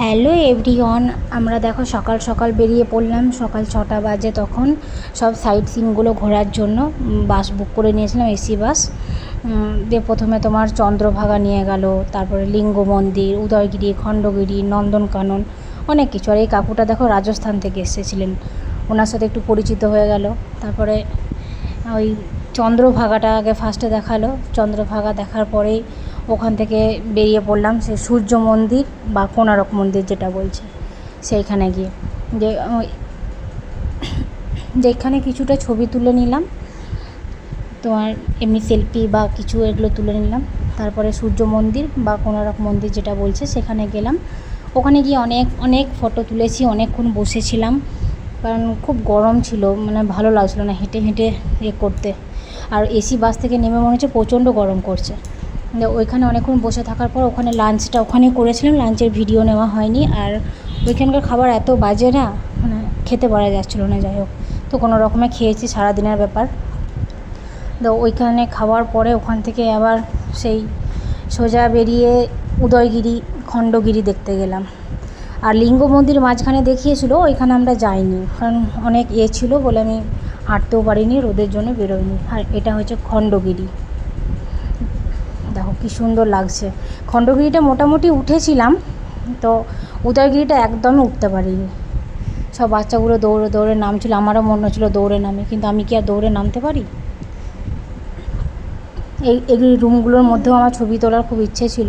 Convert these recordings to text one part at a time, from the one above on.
Hello everyone, আমরা দেখো সকাল সকাল বেরিয়ে পড়লাম। সকাল 6টা বাজে তখন সব সাইট সিনগুলো ঘোরার জন্য বাস বুক করে নিয়েছিলাম, এসি বাস। দিয়ে প্রথমে তোমার চন্দ্রভাগা নিয়ে গেল, তারপরে লিঙ্গ মন্দির, উদয়গিরি, খণ্ডগিরি, নন্দনকানন, অনেক কিছু। আর এই কাকুটা দেখো রাজস্থান থেকে এসেছিলেন, ওনার সাথে একটু পরিচিত হয়ে গেল। তারপরে ওই চন্দ্রভাগাটা আগে ফার্স্টে দেখালো। চন্দ্রভাগা দেখার পরেই ওখান থেকে বেরিয়ে পড়লাম সে সূর্য মন্দির বা কোণারক মন্দির যেটা বলছে সেইখানে গিয়ে যেখানে কিছুটা ছবি তুলে নিলাম, তোমার এমনি সেলফি বা কিছু এগুলো তুলে নিলাম। তারপরে সূর্য মন্দির বা কোণারক মন্দির যেটা বলছে সেখানে গেলাম। ওখানে গিয়ে অনেক অনেক ফটো তুলেছি, অনেকক্ষণ বসেছিলাম, কারণ খুব গরম ছিল, মানে ভালো লাগছিলো না হেঁটে হেঁটে করতে। আর এসি বাস থেকে নেমে মনে হচ্ছে প্রচণ্ড গরম করছে। ওইখানে অনেকক্ষণ বসে থাকার পর ওখানে লাঞ্চটা ওখানেই করেছিলাম, লাঞ্চের ভিডিও নেওয়া হয়নি। আর ওইখানকার খাবার এত বাজে না, মানে খেতে পারা যাচ্ছিলো না। যাই হোক, তো কোনো রকমে খেয়েছি, সারাদিনের ব্যাপার। তো ওইখানে খাওয়ার পরে ওখান থেকে আবার সেই সোজা বেরিয়ে উদয়গিরি, খণ্ডগিরি দেখতে গেলাম। আর লিঙ্গ মন্দির মাঝখানে দেখিয়েছিল, ওইখানে আমরা যাইনি, কারণ অনেক ছিল বলে আমি হাঁটতেও পারিনি, রোদের জন্য বেরোইনি। আর এটা হচ্ছে খণ্ডগিরি, দেখো কী সুন্দর লাগছে। খণ্ডগিরিটা মোটামুটি উঠেছিলাম, তো উদয়গিরিটা একদমই উঠতে পারিনি। সব বাচ্চাগুলো দৌড়ে দৌড়ে নামছিল, আমারও মনে হচ্ছিলো দৌড়ে নামে, কিন্তু আমি কি আর দৌড়ে নামতে পারি? এই রুমগুলোর মধ্যেও আমার ছবি তোলার খুব ইচ্ছে ছিল,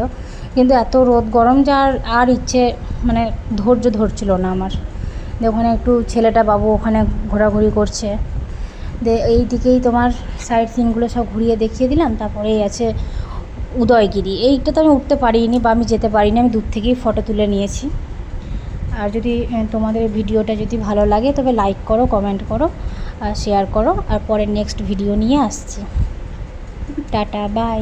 কিন্তু এত রোদ গরম যে আর ইচ্ছে, মানে ধৈর্য ধরছিল না আমার। ওখানে একটু ছেলেটা বাবু ওখানে ঘোরাঘুরি করছে, এই দিকেই তোমার সাইট সিনগুলো সব ঘুরিয়ে দেখিয়ে দিলাম। তারপরে আছে উদয়গিরি, এইটা তো আমি উঠতে পারিনি বা আমি যেতে পারিনি, আমি দূর থেকেই ফটো তুলে নিয়েছি। আর যদি তোমাদের ভিডিওটা যদি ভালো লাগে তবে লাইক করো, কমেন্ট করো আর শেয়ার করো। আর পরে নেক্সট ভিডিও নিয়ে আসছি। Tata, by.